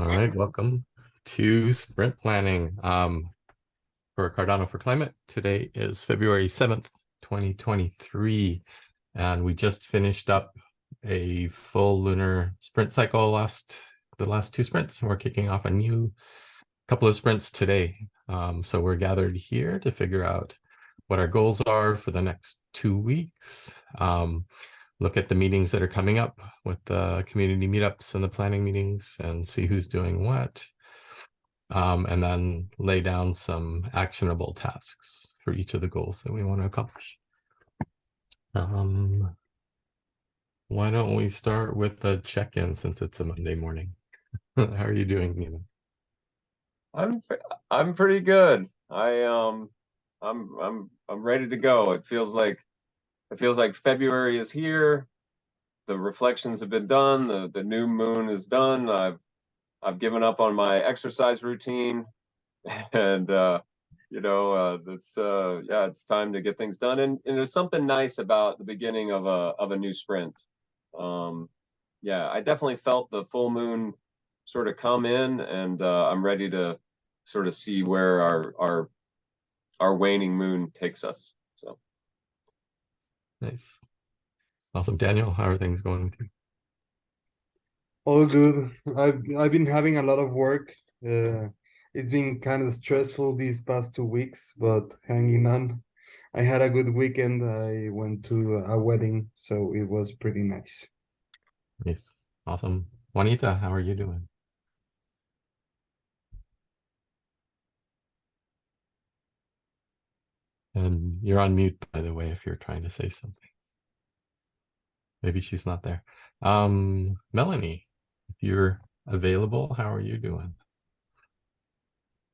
All right, welcome to sprint planning for Cardano4Climate. Today is February 7th, 2023, and we just finished up a full lunar sprint cycle the last two sprints, and we're kicking off a new couple of sprints today. So we're gathered here to figure out what our goals are for the next 2 weeks. Look at the meetings that are coming up with the community meetups and the planning meetings and see who's doing what. And then lay down some actionable tasks for each of the goals that we want to accomplish. Why don't we start with a check-in since it's a Monday morning? How are you doing, Nina? I'm pretty good. I'm ready to go. It feels like February is here. The reflections have been done. The new moon is done. I've given up on my exercise routine, and it's time to get things done. And there's something nice about the beginning of a new sprint. I definitely felt the full moon sort of come in, and I'm ready to sort of see where our waning moon takes us. So Nice. Awesome. Daniel, how are things going with you? All good. I've been having a lot of work. It's been kind of stressful these past 2 weeks, but hanging on. I had a good weekend. I went to a wedding, so it was pretty nice. Nice. Awesome. Juanita, how are you doing? And you're on mute, by the way, if you're trying to say something. Maybe she's not there. Melanie, if you're available, how are you doing?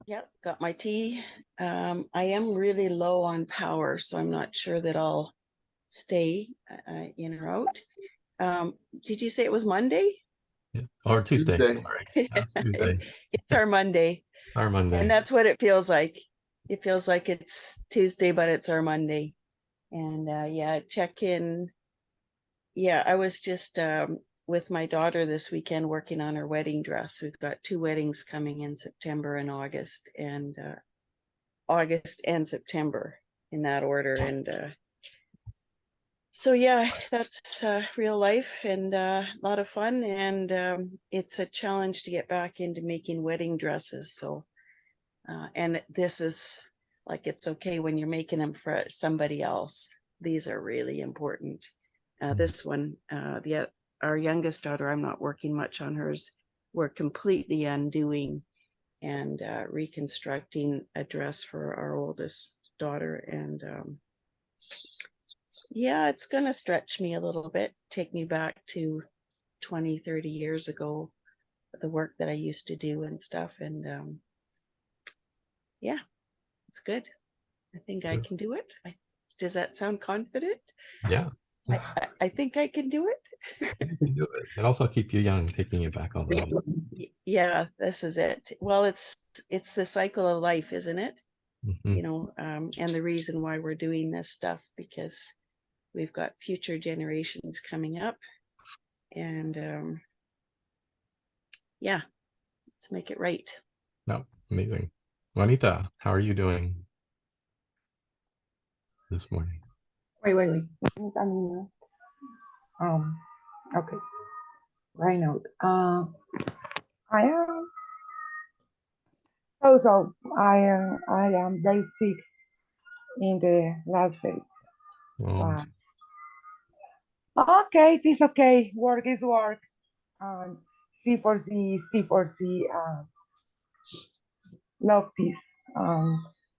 Yep, got my tea. I am really low on power, so I'm not sure that I'll stay in or out. Did you say it was Monday? Yeah. Or Tuesday. Sorry. It's Tuesday. It's our Monday. Our Monday. And that's what it feels like. It feels like it's Tuesday, but it's our Monday. And check in. Yeah, I was just with my daughter this weekend working on her wedding dress. We've got 2 weddings coming in September and August, and August and September in that order. And so yeah, that's real life and a lot of fun. And it's a challenge to get back into making wedding dresses. So, and this is like, it's okay when you're making them for somebody else. These are really important. This one, our youngest daughter, I'm not working much on hers. We're completely undoing and reconstructing a dress for our oldest daughter. And it's going to stretch me a little bit, take me back to 20, 30 years ago, the work that I used to do and stuff. And it's good. I think I can do it. Does that sound confident? Yeah. I think I can do it. You can do it. And also keep you young, taking you back all the way. Yeah, this is it. Well, it's the cycle of life, isn't it? Mm-hmm. And the reason why we're doing this stuff, because we've got future generations coming up. And let's make it right. No, amazing. Juanita, how are you doing this morning? Wait. Okay. Right now. I am I am very sick in the last day. Well, Okay, it is okay. Work is work. C4C, love peace.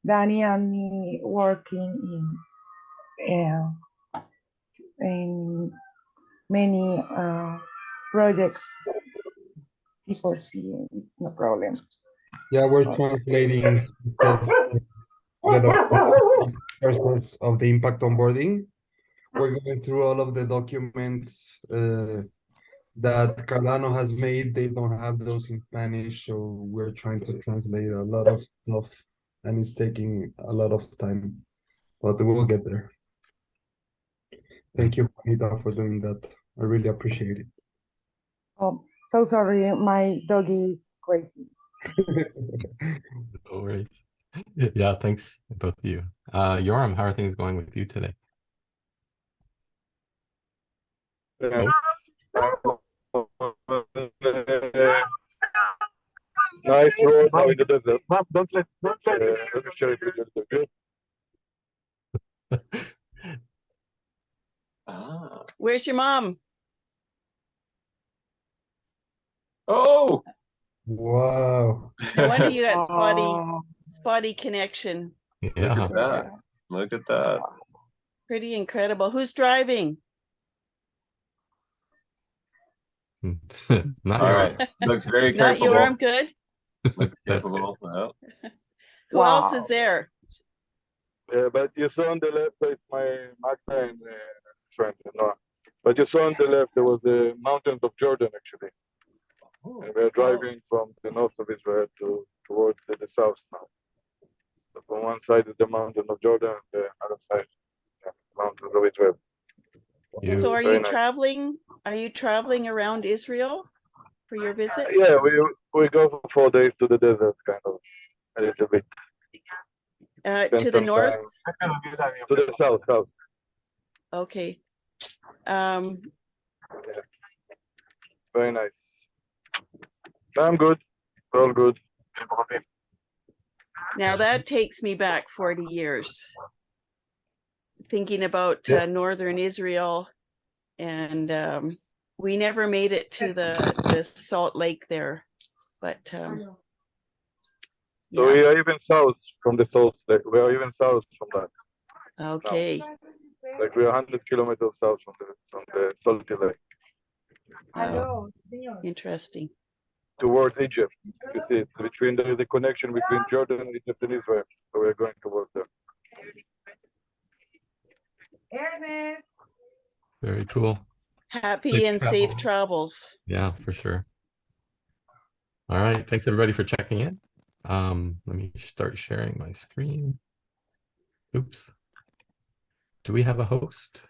Danny and me working in many projects. C4C, it's no problem. Yeah, we're translating stuff of the impact onboarding. We're going through all of the documents that Cardano has made. They don't have those in Spanish, so we're trying to translate a lot of stuff, and it's taking a lot of time, but we'll get there. Thank you, Juanita, for doing that. I really appreciate it. Oh, so sorry, my dog is crazy. No worries. Yeah, thanks both of you. Yoram, how are things going with you today? Oh, Nice road now in the desert. Mom, don't let me share it with you. Good. Ah. Where's your mom? Oh, Wow. No wonder you got spotty connection. look yeah. at that. Look at that. Pretty incredible. Who's driving? Not All Yoram. right. Looks very Not capable. Yoram, good. Looks That's capable. Well, Who else is there? But you saw on the left, so it's my Magda and friend, Noah. But you saw on the left, there was the mountains of Jordan, actually. And we're driving from the north of Israel towards the south now. So from one side is the mountain of Jordan, and the other side, mountains of Israel. So are Very you nice. traveling? Are you traveling around Israel for your visit? Yeah, we go for 4 days to the desert, kind of, a little bit. Spend To the some north? time to the south. Okay. Very nice. I'm good. All good. Now that takes me back 40 years. Thinking about Yeah. northern Israel, and we never made it to the Salt Lake there, but So yeah. we are even south from the Salt Lake. We are even south from that. Okay. Like we are 100 kilometers south from the Salty Lake Hello, señor. Interesting. towards Egypt. You see, it's between the connection between Jordan, Egypt, and Israel. So we're going towards there. Ernest. Very cool. Happy Safe and safe travels. travels. Yeah, for sure. All right. Thanks everybody for checking in. Let me start sharing my screen. Oops. Do we have a host?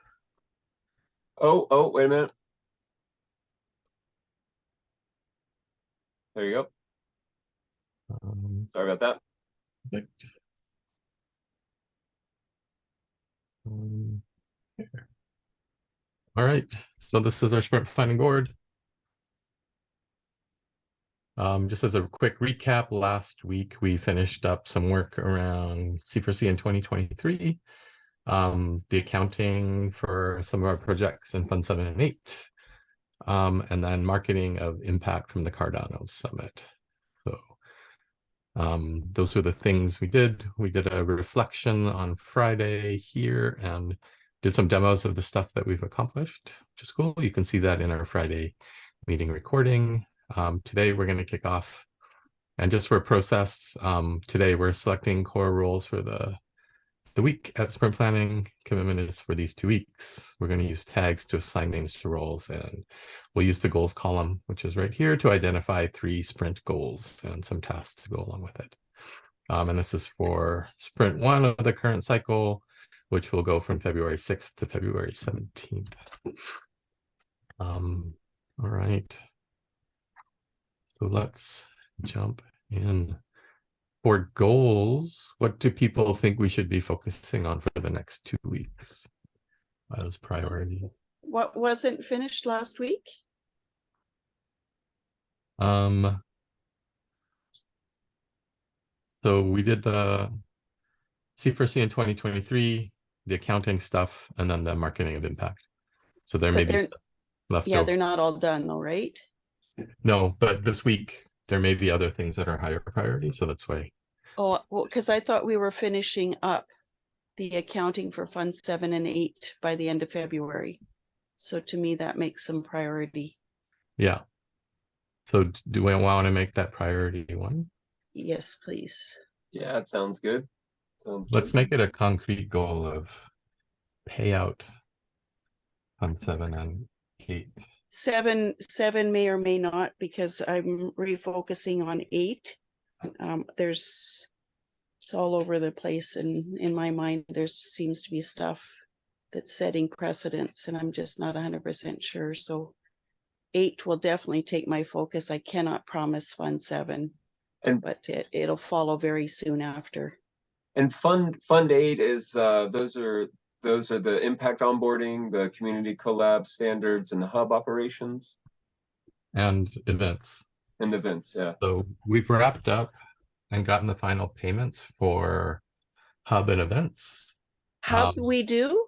oh, wait a minute. There you go. Sorry about that. Perfect. Here. All right. So this is our sprint planning board. Just as a quick recap, last week we finished up some work around C4C in 2023, the accounting for some of our projects in Fund 7 and 8, and then marketing of impact from the Cardano Summit. So those were the things we did. We did a reflection on Friday here and did some demos of the stuff that we've accomplished, which is cool. You can see that in our Friday meeting recording. Today we're going to kick off, and just for process, today we're selecting core roles for the week at sprint planning. Commitment is for these 2 weeks. We're going to use tags to assign names to roles, and we'll use the goals column, which is right here, to identify 3 sprint goals and some tasks to go along with it. And this is for sprint 1 of the current cycle, which will go from February 6th to February 17th. All right. So let's jump in. For goals, what do people think we should be focusing on for the next 2 weeks as priority? What wasn't finished last week? So we did the C4C in 2023, the accounting stuff, and then the marketing of impact. So there may But be stuff left yeah, over. they're not all done though, right? No, but this week there may be other things that are higher priority, so that's why. Oh, well, because I thought we were finishing up the accounting for Fund 7 and 8 by the end of February. So to me, that makes some priority. Yeah. So do we want to make that priority 1? Yes, please. Yeah, it sounds good. Sounds Let's good. make it a concrete goal of payout on 7 and 8. 7 may or may not, because I'm refocusing on 8. It's all over the place, and in my mind there seems to be stuff that's setting precedents, and I'm just not 100% sure. So 8 will definitely take my focus. I cannot promise Fund 7, but it'll follow very soon after. And Fund 8 is those are the impact onboarding, the community collab standards, and the hub operations And events. and events. Yeah. So we've wrapped up and gotten the final payments for hub and events. Hub we do?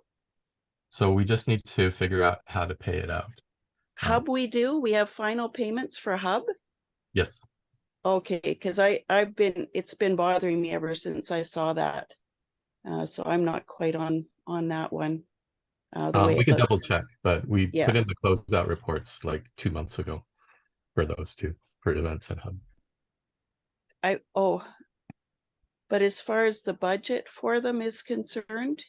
So we just need to figure out how to pay it out. Hub we do? We have final payments for Hub? Yes. Okay, because it's been bothering me ever since I saw that. So I'm not quite on that one. The way We it can looks. double check, but we Yeah. put in the closeout reports like 2 months ago for those two, for events and hub. But as far as the budget for them is concerned,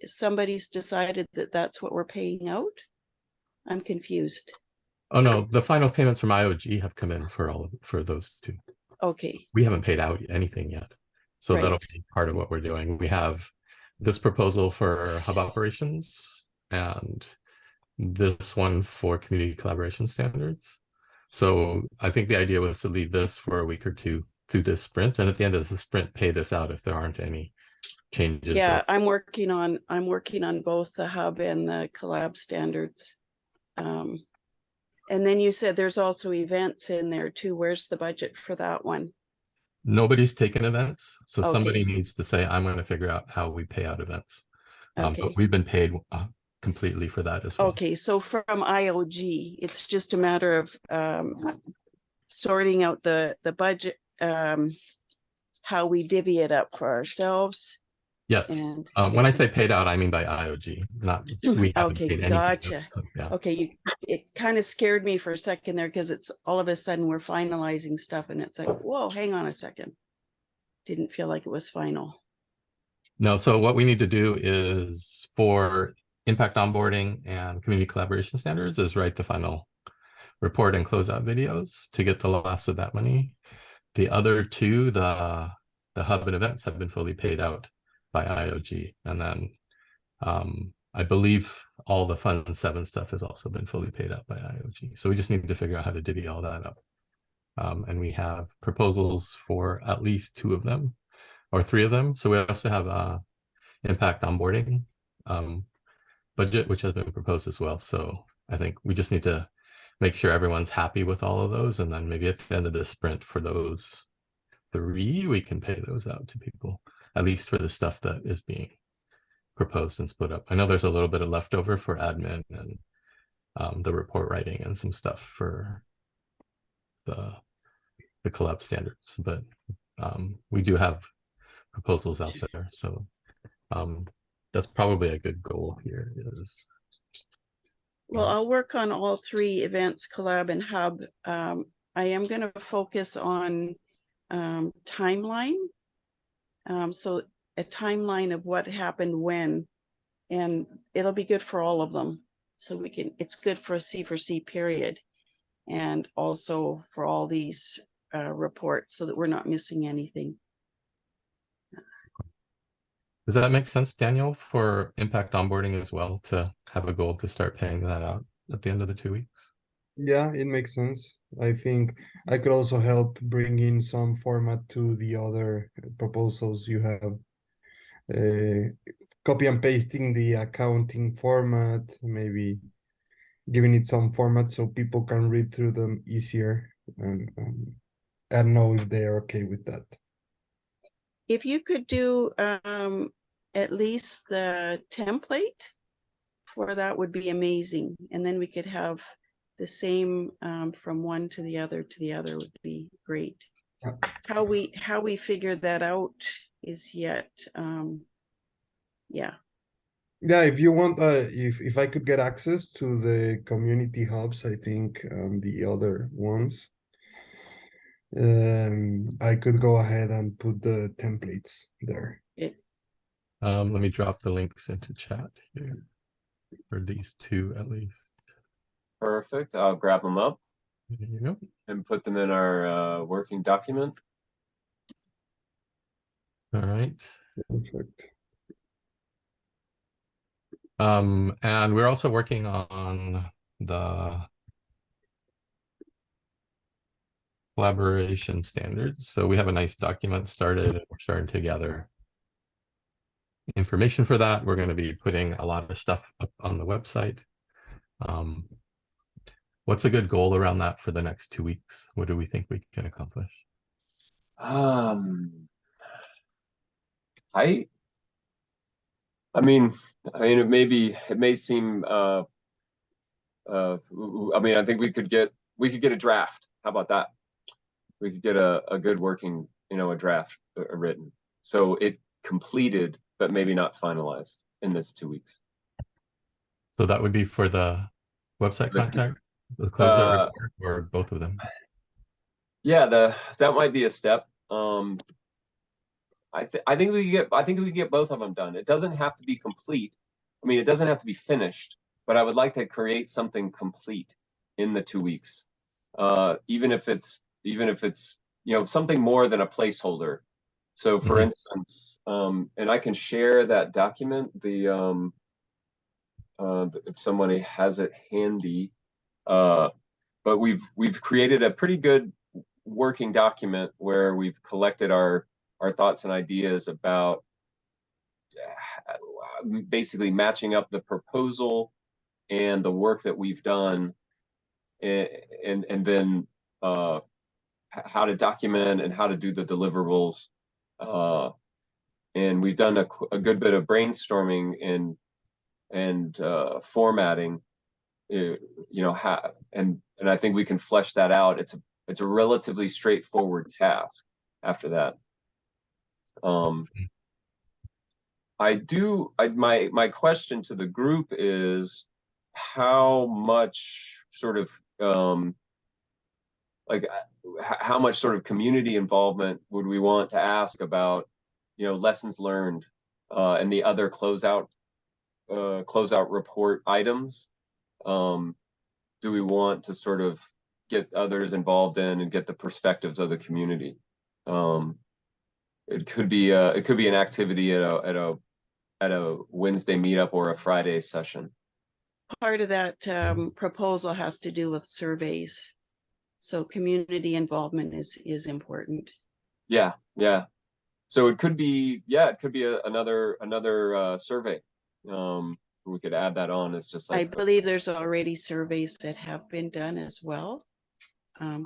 somebody's decided that that's what we're paying out. I'm confused. Oh no, the final payments from IOG have come in for those two. Okay, We haven't paid out anything yet. So that'll Right. be part of what we're doing. We have this proposal for hub operations and this one for community collaboration standards. So I think the idea was to leave this for a week or two through this sprint, and at the end of the sprint, pay this out if there aren't any changes. yeah, I'm working on both the hub and the collab standards. And then you said there's also events in there too. Where's the budget for that one? Nobody's taken events, so Okay. somebody needs to say, I'm going to figure out how we pay out events. Okay. But we've been paid completely for that as well. Okay, so from IOG, it's just a matter of sorting out the budget, how we divvy it up for ourselves. Yes. And when I say paid out, I mean by IOG, not we haven't Okay, paid anything. gotcha. So, yeah. Okay, it kind of scared me for a second there because it's all of a sudden we're finalizing stuff and it's like, whoa, hang on a second. Didn't feel like it was final. No, so what we need to do is for impact onboarding and community collaboration standards is write the final report and closeout videos to get the last of that money. The other two, the hub and events, have been fully paid out by IOG. And then I believe all the Fund 7 stuff has also been fully paid out by IOG. So we just need to figure out how to divvy all that up. And we have proposals for at least 2 of them or 3 of them. So we also have impact onboarding budget, which has been proposed as well. So I think we just need to make sure everyone's happy with all of those. And then maybe at the end of the sprint for those 3, we can pay those out to people, at least for the stuff that is being proposed and split up. I know there's a little bit of leftover for admin and the report writing and some stuff for the collab standards, but we do have proposals out there. So that's probably a good goal here is. Well, I'll work on all 3 events, collab and hub. I am going to focus on timeline. So a timeline of what happened when, and it'll be good for all of them. So it's good for a C4C period. And also for all these reports so that we're not missing anything. Does that make sense, Daniel, for impact onboarding as well, to have a goal to start paying that out at the end of the 2 weeks? Yeah, it makes sense. I think I could also help bring in some format to the other proposals you have. Copy and pasting the accounting format, maybe giving it some format so people can read through them easier and know if they're okay with that. If you could do at least the template for that would be amazing. And then we could have the same from one to the other would be great. Yeah. How we figure that out is yet, yeah. Yeah, if you want, if I could get access to the community hubs, I think the other ones, I could go ahead and put the templates there. Let me drop the links into chat here for these 2 at least. Perfect. I'll grab them up There you go. and put them in our working document. All right. Perfect. And we're also working on the collaboration standards. So we have a nice document started, and we're starting to gather information for that. We're going to be putting a lot of stuff up on the website. What's a good goal around that for the next 2 weeks? What do we think we can accomplish? I mean, it may seem, I mean, I think we could get a draft. How about that? We could get a good working, a draft written. So it completed, but maybe not finalized in this 2 weeks. So that would be for the website contact, the closeout report, or both of them? Yeah, that might be a step. I think we could get both of them done. It doesn't have to be complete. I mean, it doesn't have to be finished, but I would like to create something complete in the 2 weeks. Even if it's something more than a placeholder. So for instance, and I can share that document, if somebody has it handy, but we've created a pretty good working document where we've collected our thoughts and ideas about basically matching up the proposal and the work that we've done, and then how to document and how to do the deliverables. And we've done a good bit of brainstorming and formatting, and I think we can flesh that out. It's a relatively straightforward task after that. My question to the group is, how much sort of how much sort of community involvement would we want to ask about, lessons learned, and the other closeout report items? Do we want to sort of get others involved in and get the perspectives of the community? It could be an activity at a Wednesday meetup or a Friday session. Part of that proposal has to do with surveys. So community involvement is important. Yeah. So it could be another survey. We could add that on as just like, I believe there's already surveys that have been done as well,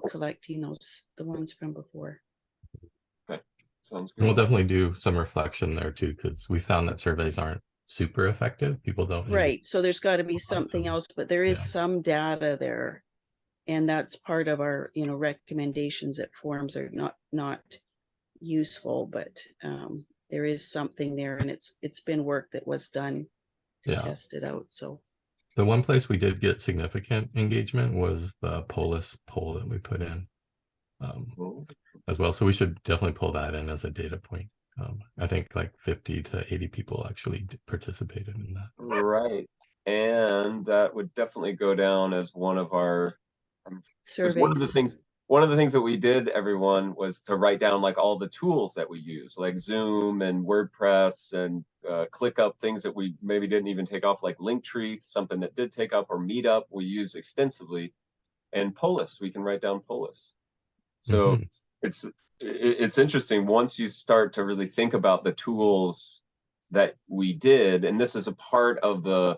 collecting the ones from before. Okay, sounds good. And we'll definitely do some reflection there too, because we found that surveys aren't super effective. People don't Right. So there's got to be something else, but there is some data there. And that's part of our, recommendations that forms are not useful, but there is something there, and it's been work that was done to test it out. So the one place we did get significant engagement was the Polis poll that we put in as well. So we should definitely pull that in as a data point. I think like 50 to 80 people actually participated in that. Right. And that would definitely go down as one of our surveys. One of the things that we did, everyone, was to write down like all the tools that we use, like Zoom and WordPress and ClickUp, things that we maybe didn't even take off, like Linktree, something that did take up, or Meetup we use extensively, and Polis, we can write down Polis. So it's interesting once you start to really think about the tools that we did, and this is a part of the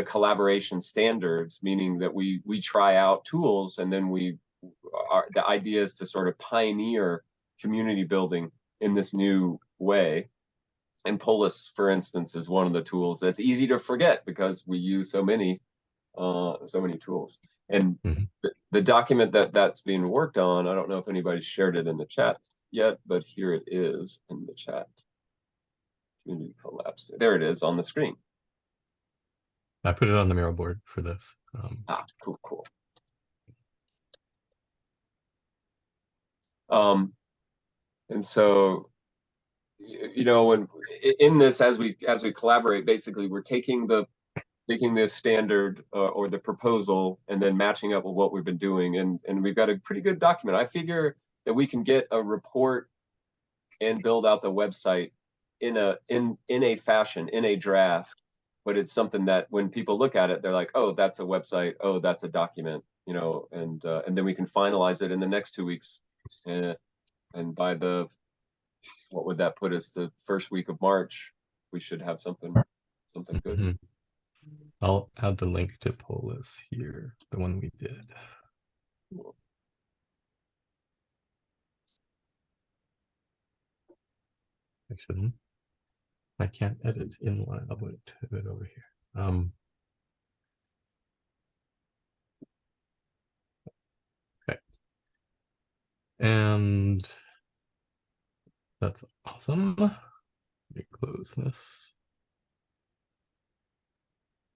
collaboration standards, meaning that we try out tools, and then the idea is to sort of pioneer community building in this new way. And Polis, for instance, is one of the tools that's easy to forget because we use so many tools. And the document that's being worked on, I don't know if anybody shared it in the chat yet, but here it is in the chat. Community collapse. There it is on the screen. I put it on the Miro board for this. Cool. And so, when in this, as we collaborate, basically we're taking this standard or the proposal and then matching up with what we've been doing, and we've got a pretty good document. I figure that we can get a report and build out the website in a fashion, in a draft, but it's something that when people look at it, they're like, oh, that's a website, oh, that's a document, and then we can finalize it in the next 2 weeks And by what would that put us? The first week of March, we should have something good. Mhm. I'll add the link to Polis here, the one we did. Actually, I can't edit inline. I'll put it over here. Okay. And that's awesome. Let me close this.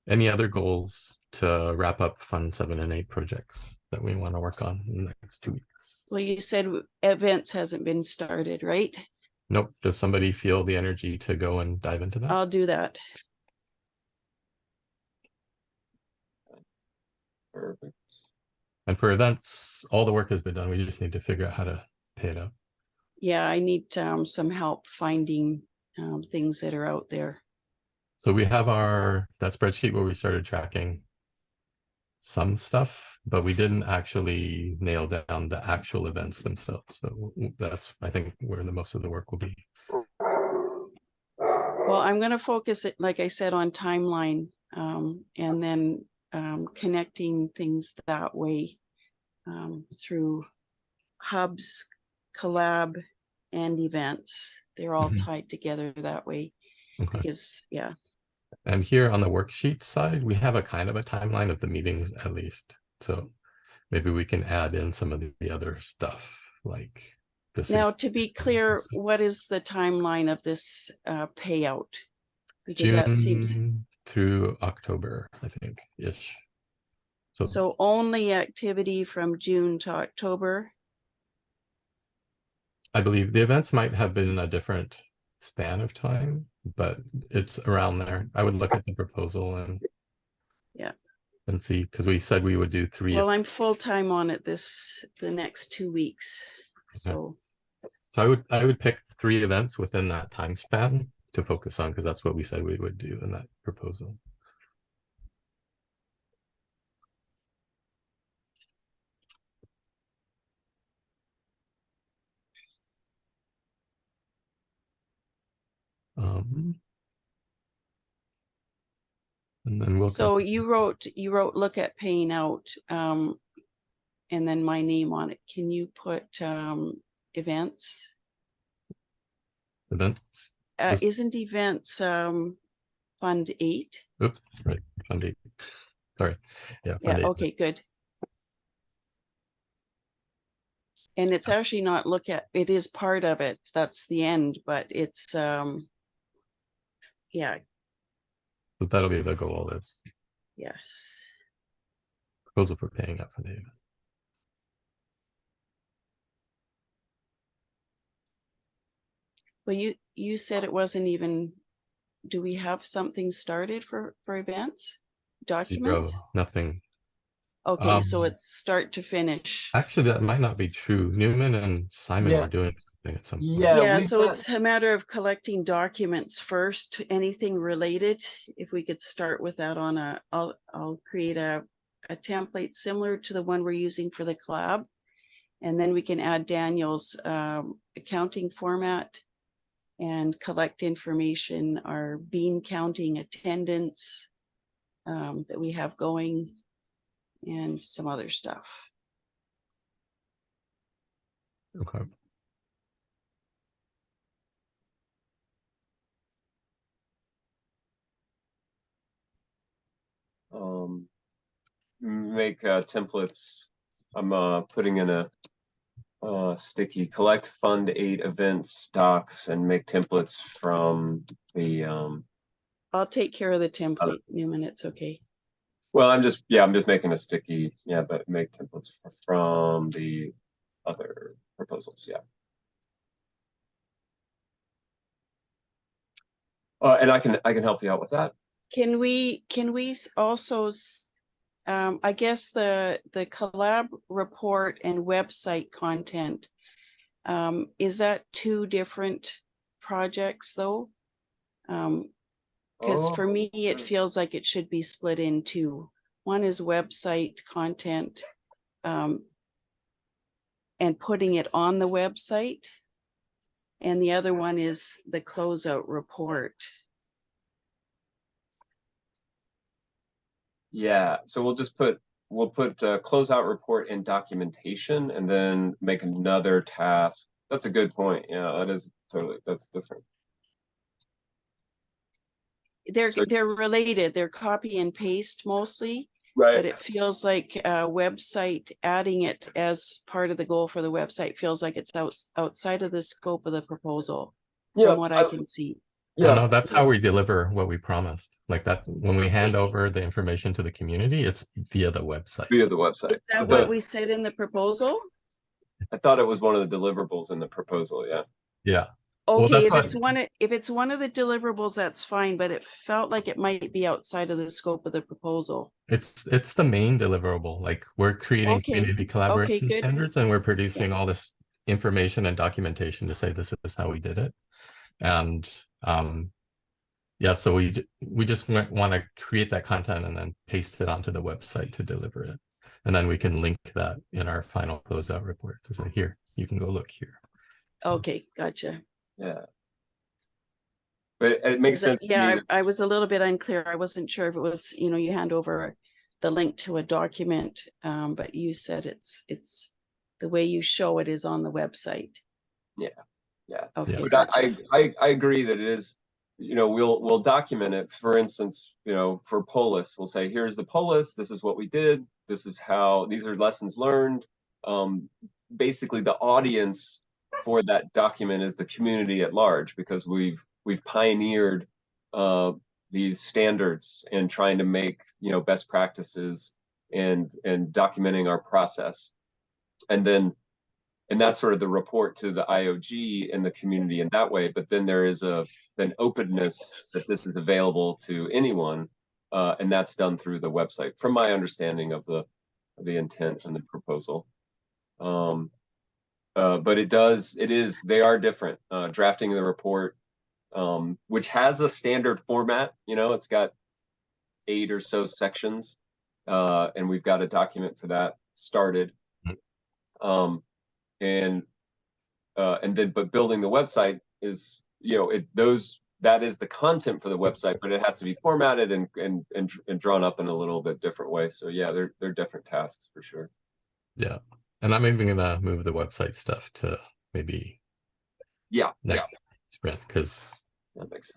Any other goals to wrap up Fund 7 and 8 projects that we want to work on in the next 2 weeks? Well, you said events hasn't been started, right? Nope. Does somebody feel the energy to go and dive into that? I'll do that. Perfect. And for events, all the work has been done. We just need to figure out how to pay it out. Yeah, I need some help finding things that are out there. So we have that spreadsheet where we started tracking some stuff, but we didn't actually nail down the actual events themselves. So that's, I think, where the most of the work will be. Well, I'm going to focus it, like I said, on timeline, and then connecting things that way through hubs, collab, and events. They're all tied together that way. Okay. Because, yeah. And here on the worksheet side, we have a kind of a timeline of the meetings at least. So maybe we can add in some of the other stuff like this. Now, to be clear, what is the timeline of this payout? Because June that seems through October, I think, ish. So only activity from June to October. I believe the events might have been a different span of time, but it's around there. I would look at the proposal and see, because we said we would do 3. Well, I'm full-time on it the next 2 weeks. Okay. So I would pick 3 events within that time span to focus on, because that's what we said we would do in that proposal. And then we'll so you wrote look at paying out and then my name on it. Can you put events? Events? Isn't events Fund 8? Oops, right, Fund 8. Sorry. Yeah, Fund 8. Okay, good. And it's actually not look at, it is part of it. That's the end, but it's yeah. But that'll be the goal is. Yes. Proposal for paying out Fund 8. Well, you said it wasn't even, do we have something started for events? Documents? 0, nothing. Okay, so it's start to finish. Actually, that might not be true. Newman and Simon were doing something at some point. Yeah, so it's a matter of collecting documents first, anything related. If we could start with that on I'll create a template similar to the one we're using for the collab. And then we can add Daniel's accounting format and collect information, our bean counting attendance that we have going, and some other stuff. Okay. Make templates. I'm putting in a sticky collect Fund 8 events docs and make templates from the I'll take care of the template, Newman. It's okay. well, I'm just making a sticky, but make templates from the other proposals, and I can help you out with that. Can we also I guess the collab report and website content, is that 2 different projects though? Because for me, it feels like it should be split in 2. One is website content, and putting it on the website. And the other one is the closeout report. Yeah, so we'll put closeout report and documentation, and then make another task. That's a good point. Yeah, that's different. They're related. They're copy and paste mostly, Right. but it feels like website, adding it as part of the goal for the website feels like it's outside of the scope of the proposal, from what I can see. Yeah, no, that's how we deliver what we promised. Like that, when we hand over the information to the community, it's via the website. Via the website. Is that what we said in the proposal? I thought it was one of the deliverables in the proposal. Yeah. Yeah. Okay, well, if it's one of the deliverables, that's fine, but it felt like it might be outside of the scope of the proposal. It's the main deliverable. Like we're creating community collaboration good. standards, and we're producing all this information and documentation to say this is how we did it. And yeah, so we just want to create that content and then paste it onto the website to deliver it. And then we can link that in our final closeout report to say, here, you can go look here. Okay, gotcha. Yeah. But it makes sense to me. I was a little bit unclear. I wasn't sure if it was, you hand over the link to a document, but you said it's the way you show it is on the website. Yeah. Okay. But Gotcha. I agree that it is, we'll document it. For instance, for Polis, we'll say, here's the Polis, this is what we did, this is how, these are lessons learned. Basically the audience for that document is the community at large, because we've pioneered these standards and trying to make best practices and documenting our process, and that's sort of the report to the IOG and the community in that way. But then there is an openness that this is available to anyone, and that's done through the website, from my understanding of the intent and the proposal. But they are different. Drafting the report, which has a standard format, it's got 8 or so sections, and we've got a document for that started. But building the website is, that is the content for the website, but it has to be formatted and drawn up in a little bit different way. So yeah, they're different tasks for sure. Yeah. And I'm even gonna move the website stuff to maybe next sprint, because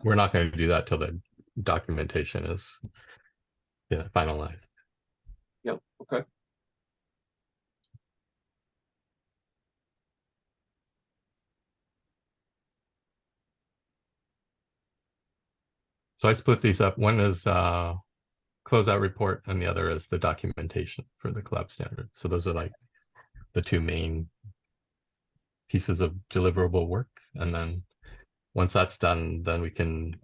we're not going to do that till the documentation is finalized. Yep. Okay. So I split these up. One is closeout report, and the other is the documentation for the collab standard. So those are like the two main pieces of deliverable work. And then once that's done, then we can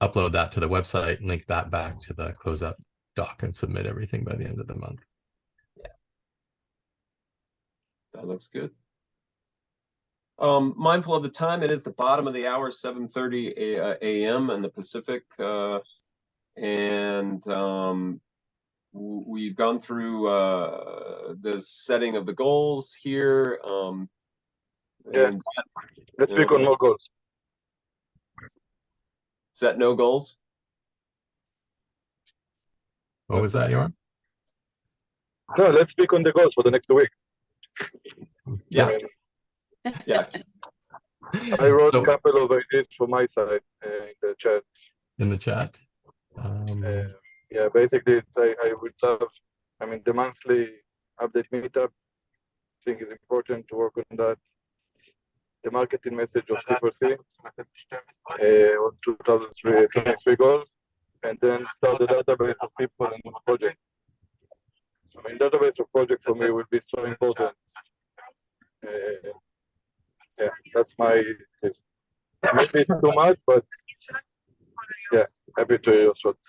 upload that to the website and link that back to the closeout doc and submit everything by the end of the month. Yeah. That looks good. Mindful of the time, it is the bottom of the hour, 7:30 a.m. in the Pacific, and we've gone through the setting of the goals here. Let's speak on more goals. Set no goals. What was that, Joram? No, let's speak on the goals for the next 2 weeks. Yeah. Yeah. I wrote a couple of ideas from my side in the chat. In the chat? Yeah, basically, I would love, the monthly update meetup, I think is important to work on that. The marketing message of C4C on 2023 goals, and then start the database of people and projects. Database of projects for me will be so important. Yeah, that's my tip. Maybe it's too much, but yeah, happy to hear your thoughts.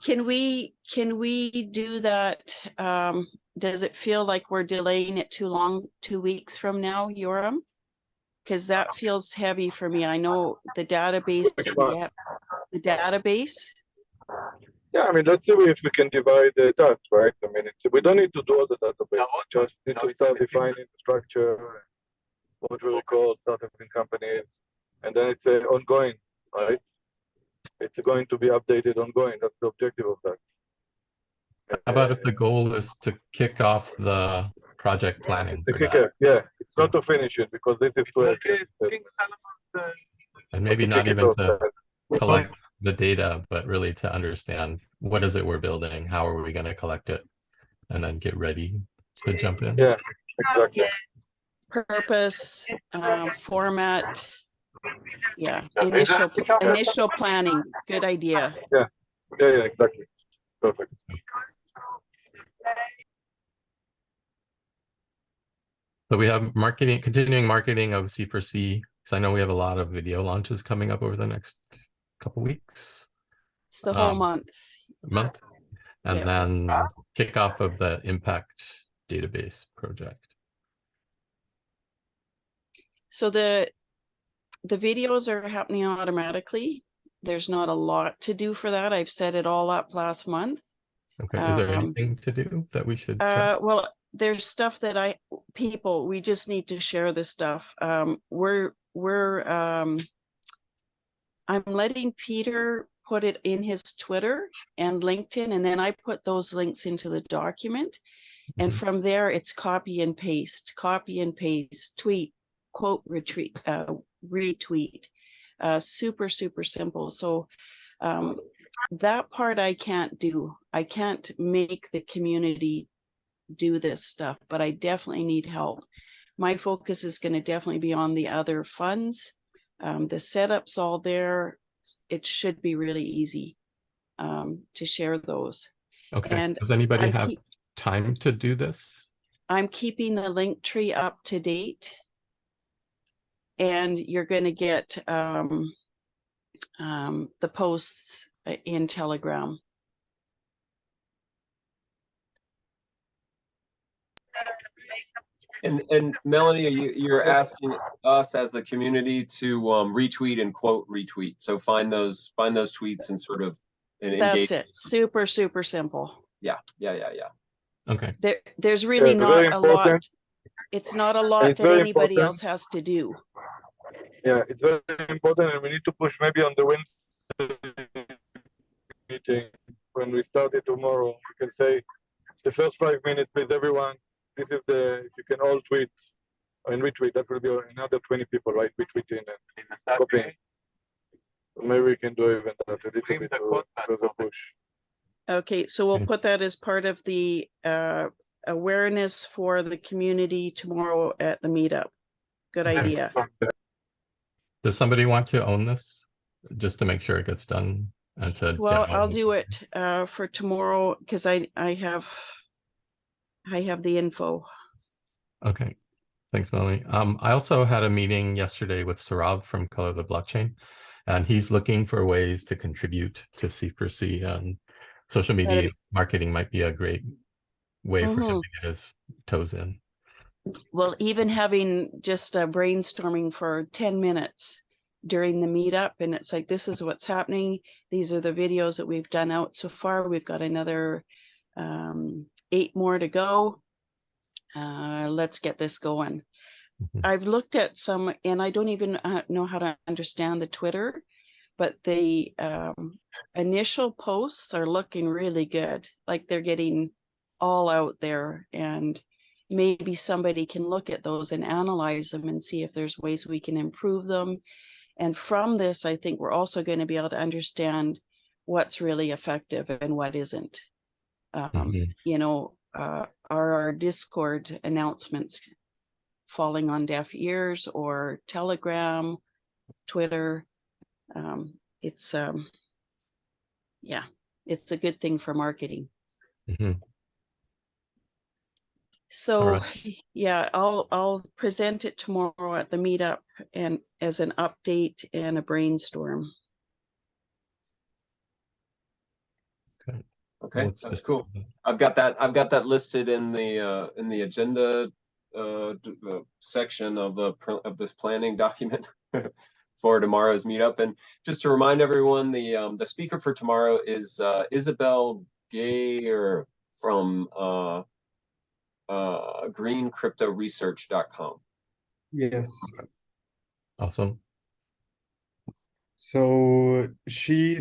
Can we do that? Does it feel like we're delaying it too long, 2 weeks from now, Joram? Because that feels heavy for me. I know the database that we have, the database. Yeah, I mean, let's see if we can divide the tasks, right? I mean, we don't need to do all the database. We just need to start defining the structure, what we call startup in companies, and then it's ongoing, right? It's going to be updated ongoing. That's the objective of that. How about if the goal is to kick off the project planning The for that? kicker, yeah, it's not to finish it because this is to And maybe to not kick it even off. to collect the data, but really to understand what is it we're building, how are we going to collect it, and then get ready to jump in. Yeah, exactly. Purpose, format. Yeah, initial planning. Good idea. Yeah, exactly. Perfect. So we have marketing, continuing marketing of C4C, because I know we have a lot of video launches coming up over the next couple weeks. It's the whole month. And Yeah. then kickoff of the impact database project. So the videos are happening automatically. There's not a lot to do for that. I've set it all up last month. Okay, is there anything to do that we should try? Well, there's stuff that we just need to share this stuff. I'm letting Peter put it in his Twitter and LinkedIn, and then I put those links into the document. And from there, it's copy and paste, tweet, quote, retweet, super, super simple. So that part I can't do. I can't make the community do this stuff, but I definitely need help. My focus is going to definitely be on the other funds. The setup's all there. It should be really easy to share those. Okay, and does anybody have time to do this? I'm keeping the link tree up to date, and you're going to get the posts in Telegram. And Melanie, you're asking us as the community to retweet and quote retweet. So find those tweets and sort of engage. That's it. Super, super simple. Yeah. Okay. There's really not a lot. It's not a lot that anybody else has to do. Yeah, it's very important, and we need to push maybe on the Wednesday meeting when we start it tomorrow. We can say the first 5 minutes, please, everyone. This is if you can all tweet and retweet. That will be another 20 people, right? Retweeting and copying. So maybe we can do even that a little bit further push. Okay, so we'll put that as part of the awareness for the community tomorrow at the meetup. Good idea. Does somebody want to own this just to make sure it gets done? And to well, I'll do it for tomorrow because I have the info. Okay, thanks, Melanie. I also had a meeting yesterday with Sarav from Color the Blockchain, and he's looking for ways to contribute to C4C, and social media marketing might be a great way for him to get his toes in. Well, even having just a brainstorming for 10 minutes during the meetup, and it's like, this is what's happening. These are the videos that we've done out so far. We've got another 8 more to go. Let's get this going. I've looked at some, and I don't even know how to understand the Twitter, but the initial posts are looking really good. Like they're getting all out there, and maybe somebody can look at those and analyze them and see if there's ways we can improve them. And from this, I think we're also going to be able to understand what's really effective and what isn't. You know, are our Discord announcements falling on deaf ears, or Telegram, Twitter? Yeah, it's a good thing for marketing. So yeah, I'll present it tomorrow at the meetup and as an update and a brainstorm. Okay, that's cool. I've got that listed in the agenda section of this planning document for tomorrow's meetup. And just to remind everyone, the speaker for tomorrow is Isabel Gayer from greencryptoresearch.com. Yes. Awesome. So she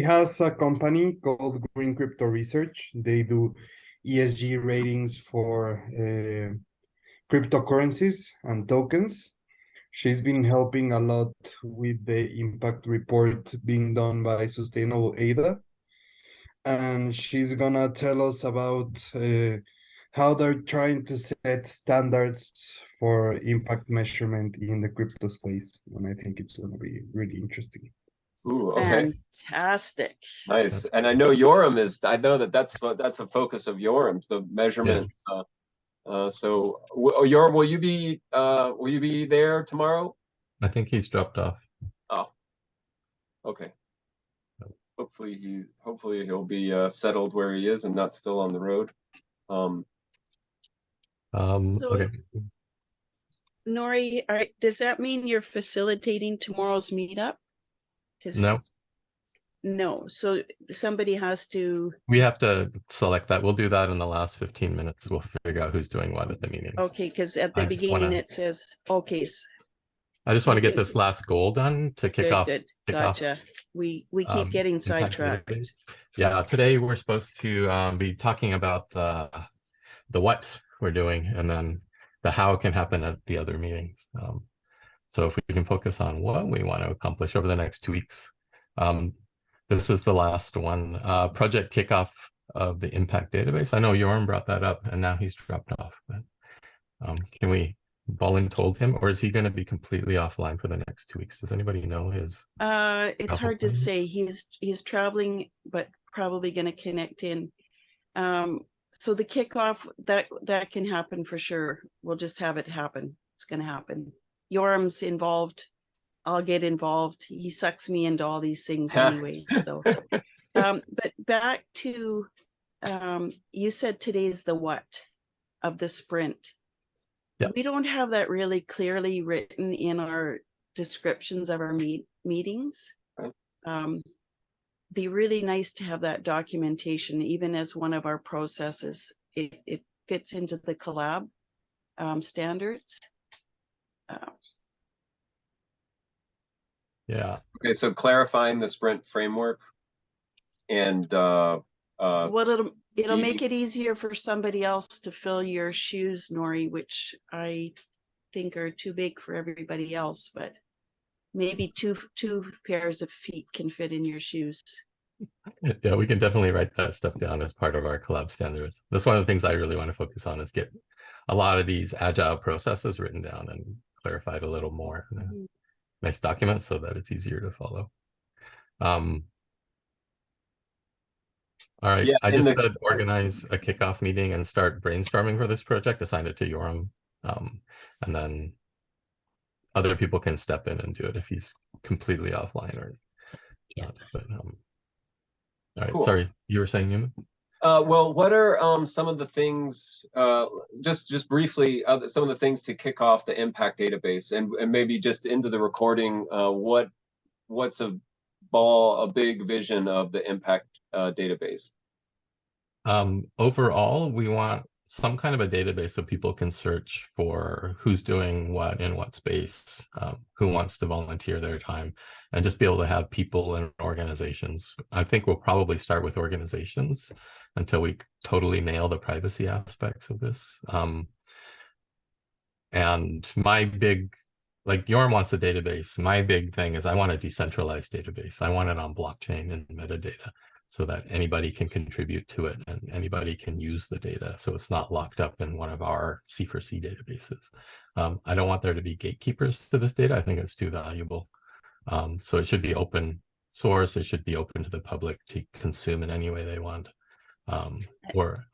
has a company called Green Crypto Research. They do ESG ratings for cryptocurrencies and tokens. She's been helping a lot with the impact report being done by Sustainable ADA. And she's gonna tell us about how they're trying to set standards for impact measurement in the crypto space. And I think it's gonna be really interesting. Ooh, okay. Fantastic. Nice. That's And I know Yoram is, I know that's a focus of Yoram's, the measurement. So Yoram, will you be there tomorrow? I think he's dropped off. Oh, okay. Hopefully he'll be settled where he is and not still on the road. So, Okay. Nori, does that mean you're facilitating tomorrow's meetup? No, No. So somebody has to. we have to select that. We'll do that in the last 15 minutes. We'll figure out who's doing what at the meetings. Okay, because at the I just beginning wanna- it says, okay, I just want to get this last goal done to kick off. good. kick off, Gotcha. We keep getting impact sidetracked. database. Yeah, today we're supposed to be talking about the what we're doing, and then the how can happen at the other meetings. So if we can focus on what we want to accomplish over the next 2 weeks. This is the last one, project kickoff of the impact database. I know Jorn brought that up and now he's dropped off, but can we told him, or is he going to be completely offline for the next 2 weeks? Does anybody know his? It's hard to say. He's traveling, but probably going to connect in. So the kickoff, that can happen for sure. We'll just have it happen. It's going to happen. Yoram's involved. I'll get involved. He sucks me into all these things anyway. So, but back to, you said today's the what of the sprint. Yeah. We don't have that really clearly written in our descriptions of our meetings. Be really nice to have that documentation, even as one of our processes. It fits into the collab standards. Yeah. Okay, so clarifying the sprint framework and well, it'll make it easier for somebody else to fill your shoes, Nori, which I think are too big for everybody else, but maybe two pairs of feet can fit in your shoes. Yeah, we can definitely write that stuff down as part of our collab standards. That's one of the things I really want to focus on, is get a lot of these agile processes written down and clarified a little more in a nice document so that it's easier to follow. All right, yeah, I just said organize a kickoff meeting and start brainstorming for this project, assign it to Yoram, and then other people can step in and do it if he's completely offline or not. But all right, cool. Sorry, you were saying, Newman? Well, what are some of the things, just briefly, some of the things to kick off the impact database, and maybe just into the recording, what's a big vision of the impact database? Overall, we want some kind of a database so people can search for who's doing what in what space, who wants to volunteer their time, and just be able to have people and organizations. I think we'll probably start with organizations until we totally nail the privacy aspects of this. And my big, like Jorn wants a database. My big thing is I want a decentralized database. I want it on blockchain and metadata, so that anybody can contribute to it and anybody can use the data. So it's not locked up in one of our C4C databases. I don't want there to be gatekeepers to this data. I think it's too valuable. So it should be open source. It should be open to the public to consume in any way they want, or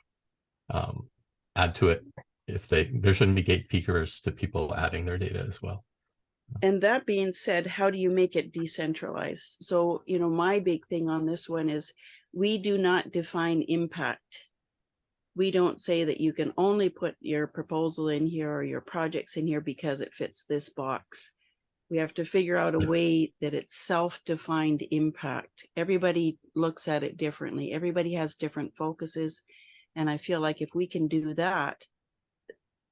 add to it if there shouldn't be gatekeepers to people adding their data as well. And that being said, how do you make it decentralized? So, my big thing on this one is we do not define impact. We don't say that you can only put your proposal in here or your projects in here because it fits this box. We have to figure out a way that it's self-defined impact. Everybody looks at it differently. Everybody has different focuses. And I feel like if we can do that,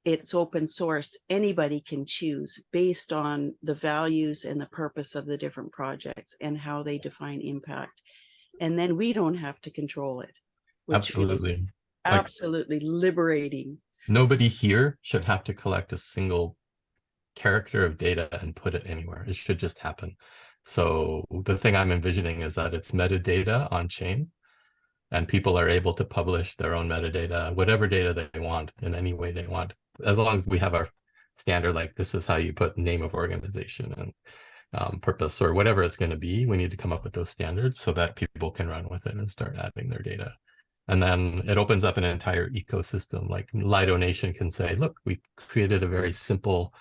it's open source. Anybody can choose based on the values and the purpose of the different projects and how they define impact. And then we don't have to control it, which feels Absolutely. Like, absolutely liberating. nobody here should have to collect a single character of data and put it anywhere. It should just happen. So the thing I'm envisioning is that it's metadata on chain, and people are able to publish their own metadata, whatever data they want in any way they want, as long as we have our standard, like this is how you put name of organization and purpose or whatever it's going to be. We need to come up with those standards so that people can run with it and start adding their data. And then it opens up an entire ecosystem. Like Lido Nation can say, look, we created a very simple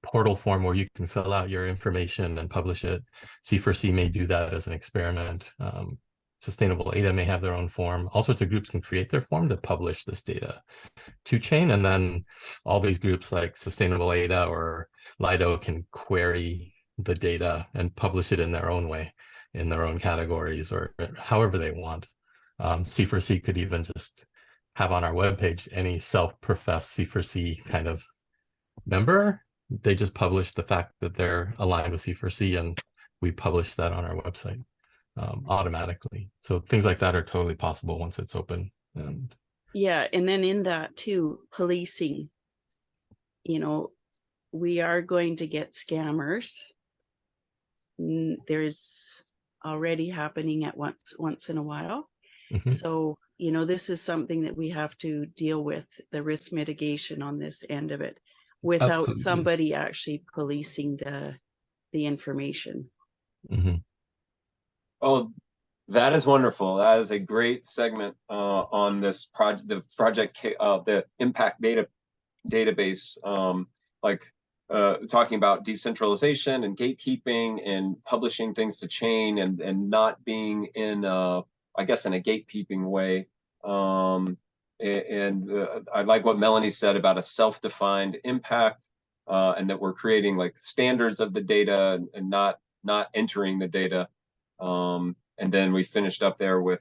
portal form where you can fill out your information and publish it. C4C may do that as an experiment. Sustainable ADA may have their own form. All sorts of groups can create their form to publish this data to chain. And then all these groups like Sustainable ADA or Lido can query the data and publish it in their own way, in their own categories, or however they want. C4C could even just have on our webpage any self-professed C4C kind of member. They just publish the fact that they're aligned with C4C, and we publish that on our website automatically. So things like that are totally possible once it's open. And Yeah, and then in that too, policing. You know, we are going to get scammers. There's already happening at once in a while. So, you know, this is something that we have to deal with, the risk mitigation on this end of it, without Absolutely. somebody actually policing the information. Oh, that is wonderful. That is a great segment on this project, the impact database, talking about decentralization and gatekeeping and publishing things to chain and not being in I guess in a gatekeeping way. I like what Melanie said about a self-defined impact, and that we're creating like standards of the data and not entering the data. And then we finished up there with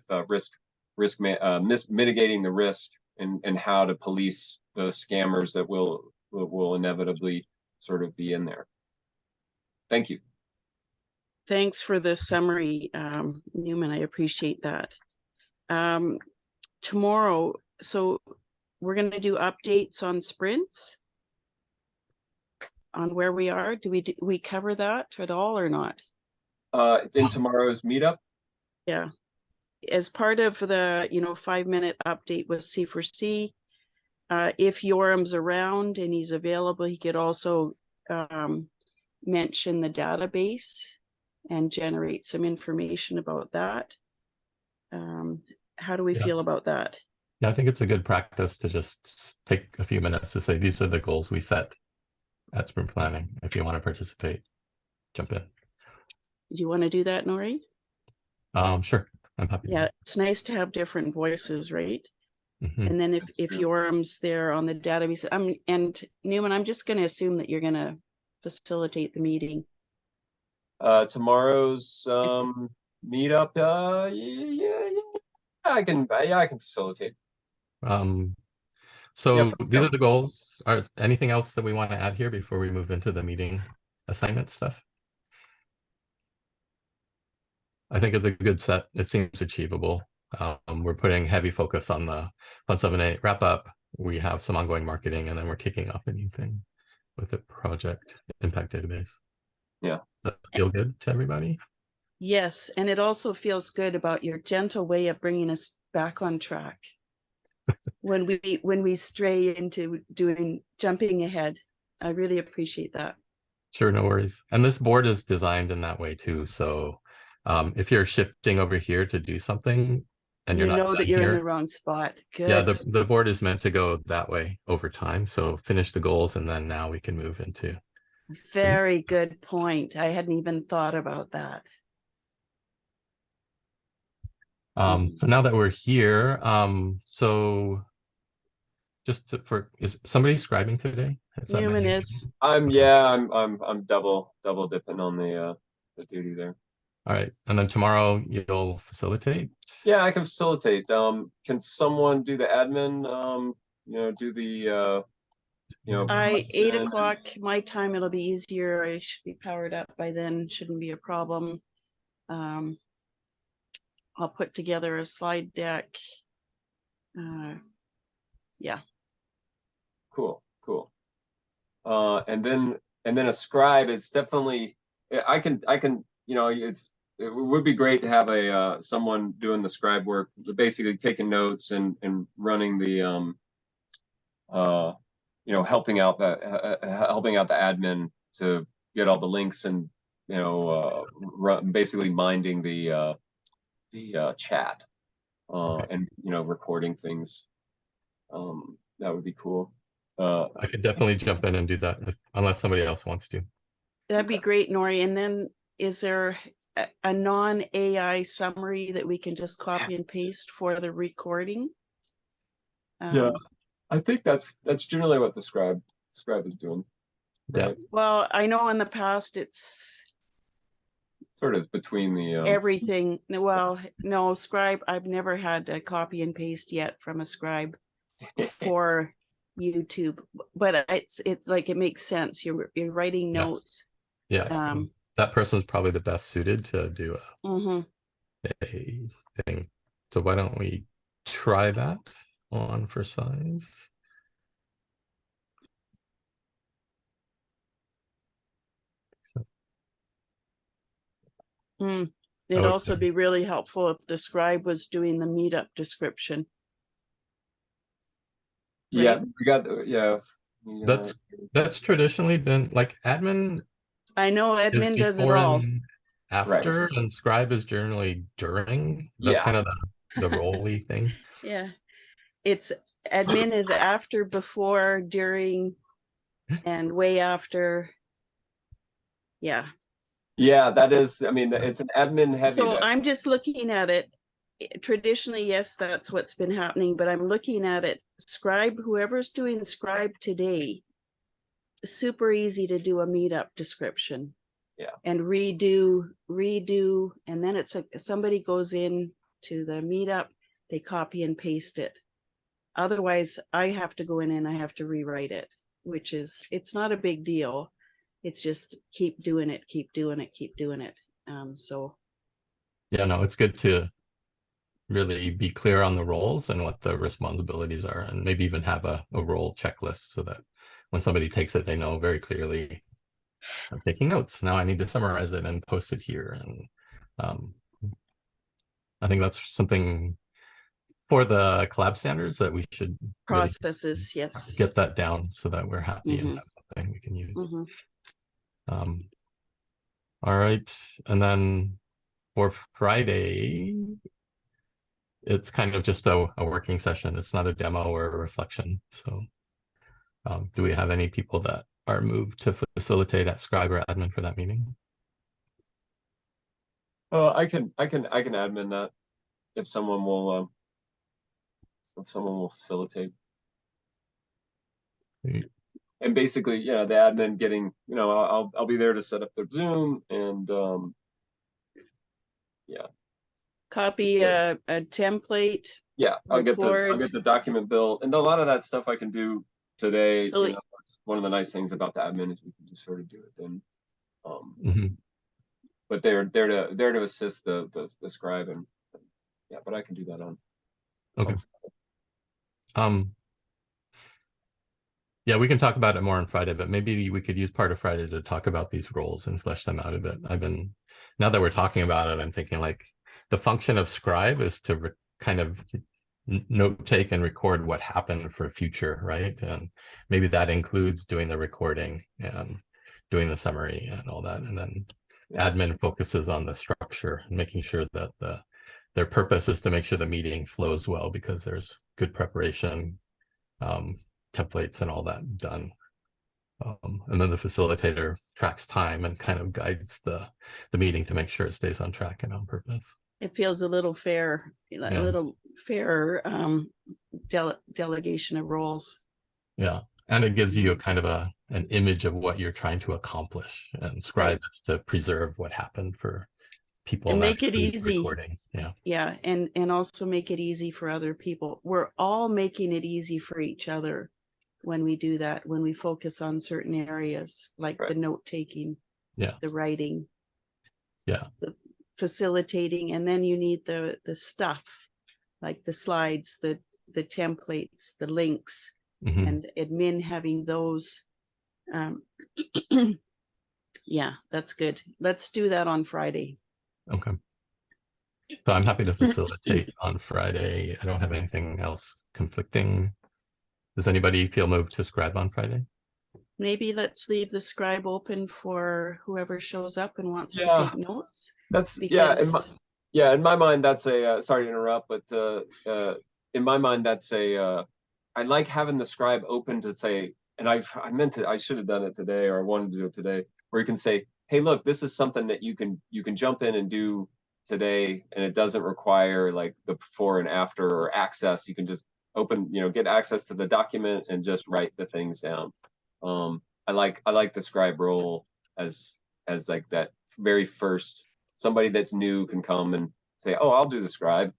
mitigating the risk and how to police the scammers that will inevitably sort of be in there. Thank you. Thanks for the summary, Newman. I appreciate that. Tomorrow, so we're going to do updates on sprints, on where we are. Do we cover that at all or not? In tomorrow's meetup? Yeah. As part of the 5-minute update with C4C, if Yoram's around and he's available, he could also mention the database and generate some information about that. How do we feel about that? Yeah, I think it's a good practice to just take a few minutes to say, these are the goals we set at sprint planning. If you want to participate, jump in. Do you want to do that, Nori? Sure, I'm happy. Yeah, it's nice to have different voices, right? Mm-hmm. And then if Yoram's there on the database, and Newman, I'm just going to assume that you're going to facilitate the meeting. Tomorrow's meetup, yeah, I can facilitate. So Yep. These are the goals. Are anything else that we want to add here before we move into the meeting assignment stuff? I think it's a good set. It seems achievable. We're putting heavy focus on the Fund 7.8 wrap up. We have some ongoing marketing, and then we're kicking off a new thing with the project impact database. Yeah. Does that feel good to everybody? Yes, and it also feels good about your gentle way of bringing us back on track when we stray into jumping ahead. I really appreciate that. Sure, no worries. And this board is designed in that way too. So if you're shifting over here to do something and you're not that you're here, in the wrong spot. Good. Yeah, the board is meant to go that way over time. So finish the goals, and then now we can move into. Very good point. I hadn't even thought about that. So now that we're here, so is somebody scribing today? Is that Newman many? is. Okay. I'm double dipping on the duty there. All right, and then tomorrow you'll facilitate? Yeah, I can facilitate. Can someone do the admin? Do the I promotion 8 and- o'clock my time, it'll be easier. I should be powered up by then, shouldn't be a problem. I'll put together a slide deck. Yeah. Cool. And then a scribe is definitely, I can, it would be great to have a someone doing the scribe work, basically taking notes and running the helping out the admin to get all the links and basically minding the chat and recording things. That would be cool. I could definitely jump in and do that unless somebody else wants to. That'd be great, Nori. And then is there a non-AI summary that we can just copy and paste for the recording? Yeah, I think that's generally what the scribe is doing. Yeah. Right? Well, I know in the past it's Sort of between the everything. Well, no, scribe, I've never had a copy and paste yet from a scribe for YouTube, but it's like it makes sense. You're writing notes. Yeah. That person's probably the best suited to do Mhm. a thing. So why don't we try that on for size? It'd also be really helpful if the scribe was doing the meetup description. Yeah, Right? we got That's traditionally been like admin I know is admin does it before all. and after, and scribe is generally during. That's kind of the role-y thing. Yeah. It's admin is after, before, during, and way after. Yeah. Yeah, that is, I mean, it's an admin heavy. So I'm just looking at it. Traditionally, yes, that's what's been happening, but I'm looking at it. Scribe, whoever's doing scribe today, super easy to do a meetup description. Yeah. And redo, and then it's like somebody goes in to the meetup, they copy and paste it. Otherwise, I have to go in and I have to rewrite it, which is, it's not a big deal. It's just keep doing it. So. Yeah, no, it's good to really be clear on the roles and what the responsibilities are, and maybe even have a role checklist so that when somebody takes it, they know very clearly, I'm taking notes. Now I need to summarize it and post it here. And I think that's something for the collab standards that we should processes, really yes. get that down so that we're happy and have something we can use. All right, and then for Friday, it's kind of just a working session. It's not a demo or a reflection. So do we have any people that are moved to facilitate at scribe or admin for that meeting? I can admin that if someone will facilitate. Great. And basically, yeah, the admin getting, I'll be there to set up their Zoom and yeah. Copy a template. Yeah, I'll get record. the document built, and a lot of that stuff I can do today. So it's one of the nice things about the admin is we can just sort of do it then. But they're there to assist the scribe, and yeah, but I can do that on. Okay. Yeah, we can talk about it more on Friday, but maybe we could use part of Friday to talk about these roles and flesh them out a bit. Now that we're talking about it, I'm thinking like the function of scribe is to kind of note take and record what happened for future, right? And maybe that includes doing the recording and doing the summary and all that. And then admin focuses on the structure and making sure that their purpose is to make sure the meeting flows well because there's good preparation, templates and all that done. And then the facilitator tracks time and kind of guides the meeting to make sure it stays on track and on purpose. It feels a little fair, a Yeah. little fairer delegation of roles. Yeah. And it gives you a kind of an image of what you're trying to accomplish. And Scribe is to preserve what happened for people. And that make it includes easy. recording. Yeah. Yeah, and also make it easy for other people. We're all making it easy for each other when we do that, when we focus on certain areas like the note taking, Yeah. the writing, Yeah. the facilitating, and then you need the stuff like the slides, the templates, the links, Mhm. and admin having those. Yeah, that's good. Let's do that on Friday. Okay. So I'm happy to facilitate on Friday. I don't have anything else conflicting. Does anybody feel moved to Scribe on Friday? Maybe let's leave the Scribe open for whoever shows up and wants to Yeah. take notes. That's Because in my mind, that's a sorry to interrupt, but in my mind, that's a I like having the Scribe open to say, and I should have done it today, or I wanted to do it today, where you can say, hey, look, this is something that you can jump in and do today, and it doesn't require like the before and after or access. You can just open, get access to the document and just write the things down. I like the Scribe role as like that very first. Somebody that's new can come and say, oh, I'll do the Scribe.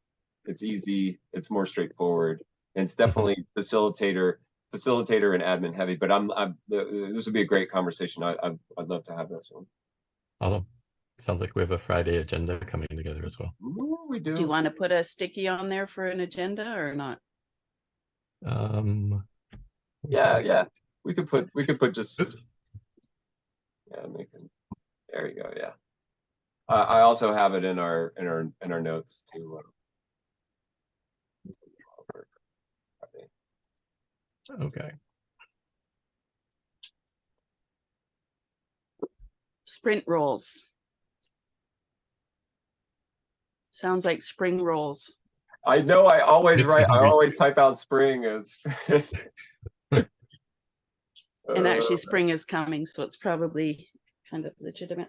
It's easy. It's more straightforward. And it's definitely facilitator and admin heavy, but this would be a great conversation. I'd love to have this one. Awesome. Sounds like we have a Friday agenda coming together as well. Ooh, we do. do you want to put a sticky on there for an agenda or not? Yeah. We could put just, yeah, there you go. Yeah. I also have it in our notes too. Okay. Sprint rolls. Sounds like spring rolls. I know. I always Makes me write. I hungry. always type out spring as. And actually spring is coming, so it's probably kind of legitimate.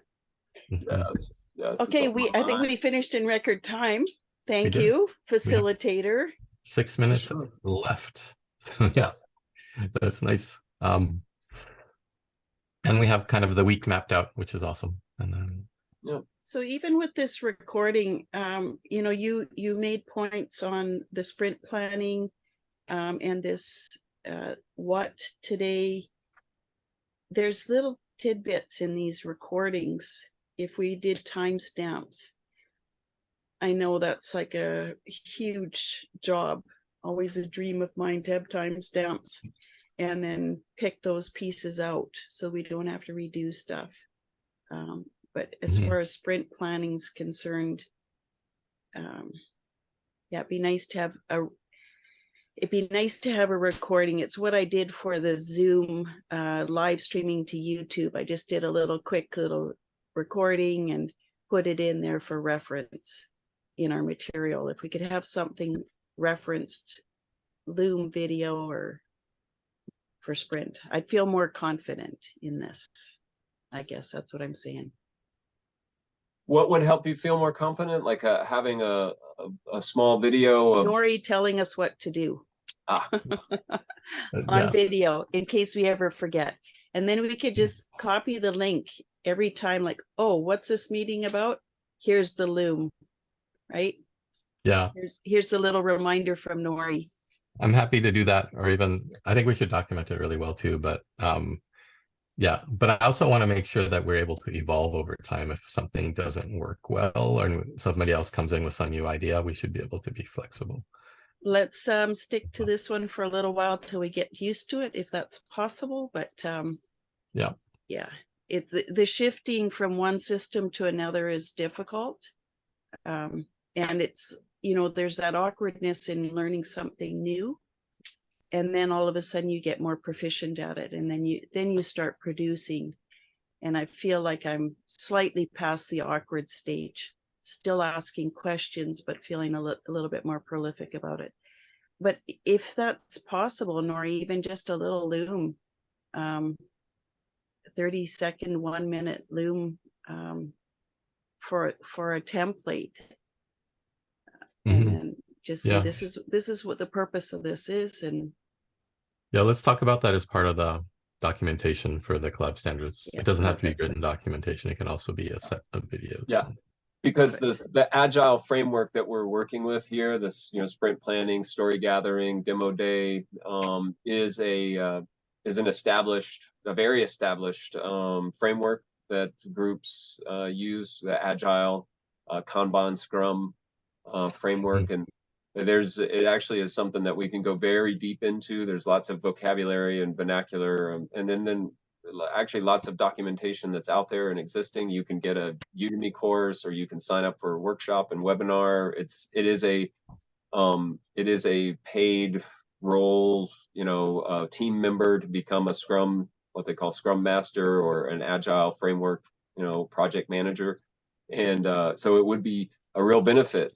Yes. Okay, I think we finished in record time. Thank did. you, facilitator. 6 minutes Sure. left. So yeah, that's nice. And we have kind of the week mapped out, which is awesome. And then So even with this recording, you made points on the sprint planning and this what today. There's little tidbits in these recordings. If we did timestamps, I know that's like a huge job. Always a dream of mine to have timestamps and then pick those pieces out so we don't have to redo stuff. But as far as sprint planning is concerned, it'd be nice to have a recording. It's what I did for the Zoom live streaming to YouTube. I just did a quick little recording and put it in there for reference in our material. If we could have something referenced, Loom video or for sprint, I'd feel more confident in this. I guess that's what I'm saying. What would help you feel more confident? Like having a small video of Nori telling us what to do on yeah. video in case we ever forget. And then we could just copy the link every time, like, oh, what's this meeting about? Here's the Loom, right? Yeah. Here's a little reminder from Nori. I'm happy to do that, or even I think we should document it really well too. But yeah, but I also want to make sure that we're able to evolve over time. If something doesn't work well or somebody else comes in with some new idea, we should be able to be flexible. Let's stick to this one for a little while till we get used to it, if that's possible. But yeah, it's the shifting from one system to another is difficult, and it's there's that awkwardness in learning something new, and then all of a sudden you get more proficient at it, and then you start producing. And I feel like I'm slightly past the awkward stage, still asking questions, but feeling a little bit more prolific about it. But if that's possible, Nori, even just a little Loom, 30-second, 1 minute Loom for a template and Mhm. then just say, Yeah. this is what the purpose of this is. And Yeah, let's talk about that as part of the documentation for the collab standards. Yeah, It doesn't have to be perfect. written documentation. It can also be a set of videos. Yeah. Because the agile framework that we're working with here, this, you know, sprint planning, story gathering, demo day, is an established, a very established framework that groups use, the agile Kanban Scrum framework. And it actually is something that we can go very deep into. There's lots of vocabulary and vernacular, and then actually lots of documentation that's out there and existing. You can get a Udemy course, or you can sign up for a workshop and webinar. It is a paid role, you know, team member to become a Scrum, what they call Scrum Master, or an Agile framework, you know, project manager. And so it would be a real benefit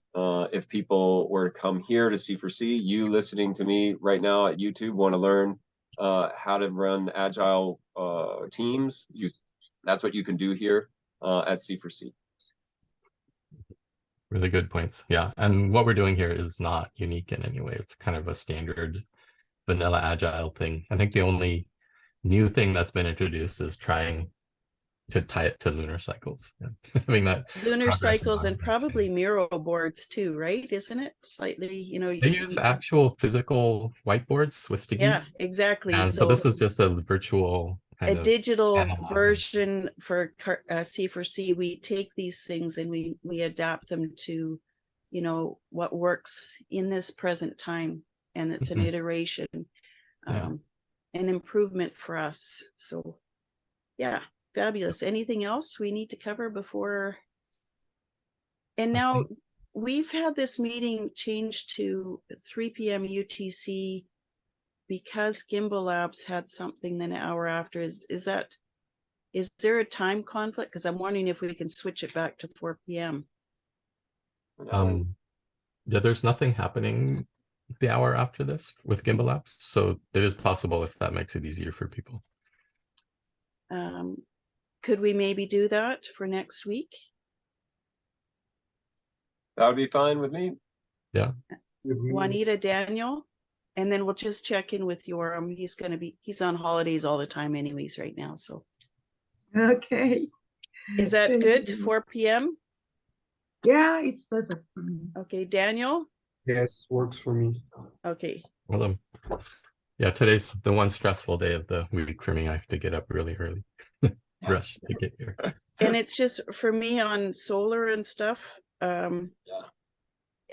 if people were to come here to C4C. You listening to me right now at YouTube want to learn how to run agile teams. That's what you can do here at C4C. Really good points. Yeah. And what we're doing here is not unique in any way. It's kind of a standard vanilla agile thing. I think the only new thing that's been introduced is trying to tie it to lunar cycles. Having that lunar cycles and environment. probably mural boards too, right? Isn't it slightly, you know? They use actual physical whiteboards with stickies. Yeah, exactly. And so this is just a virtual kind a of digital analog version for C4C. We take these things and we adapt them to, you know, what works in this present time, and it's an iteration, an improvement for us. So yeah, fabulous. Anything else we need to cover before? And now we've had this meeting changed to 3 p.m. UTC because Gimbal Labs had something an hour after. Is there a time conflict? Because I'm wondering if we can switch it back to 4 p.m. Yeah, there's nothing happening the hour after this with Gimbal Labs, so it is possible if that makes it easier for people. Could we maybe do that for next week? That would be fine with me. Yeah. Juanita, Daniel, and then we'll just check in with Yoram. He's on holidays all the time anyways right now. So Okay. is that Thank good? you. 4 p.m. Yeah, it's perfect for me. Okay, Daniel. Yes, works for me. Okay. Well, yeah, today's the one stressful day of the week for me. I have to get up really early, rush to get here. And it's just for me on solar and stuff. I'm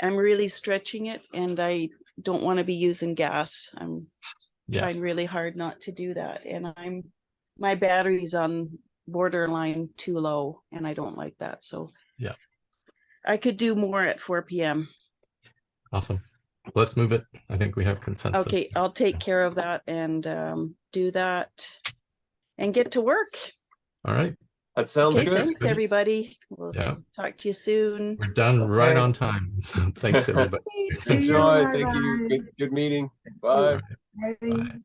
really stretching it, and I don't want to be using gas. I'm trying really hard not to do that, and my battery's on borderline too low, and I don't like that. So yeah, I could do more at 4 p.m. Awesome. Let's move it. I think we have consensus. Okay, I'll take care of that and do that and get to work. All right. That sounds Okay, good. thanks everybody. We'll talk to you soon. We're done right on time. So thanks everybody. See you. Enjoy. Thank Bye-bye. you. Good meeting. Bye. Bye. Bye.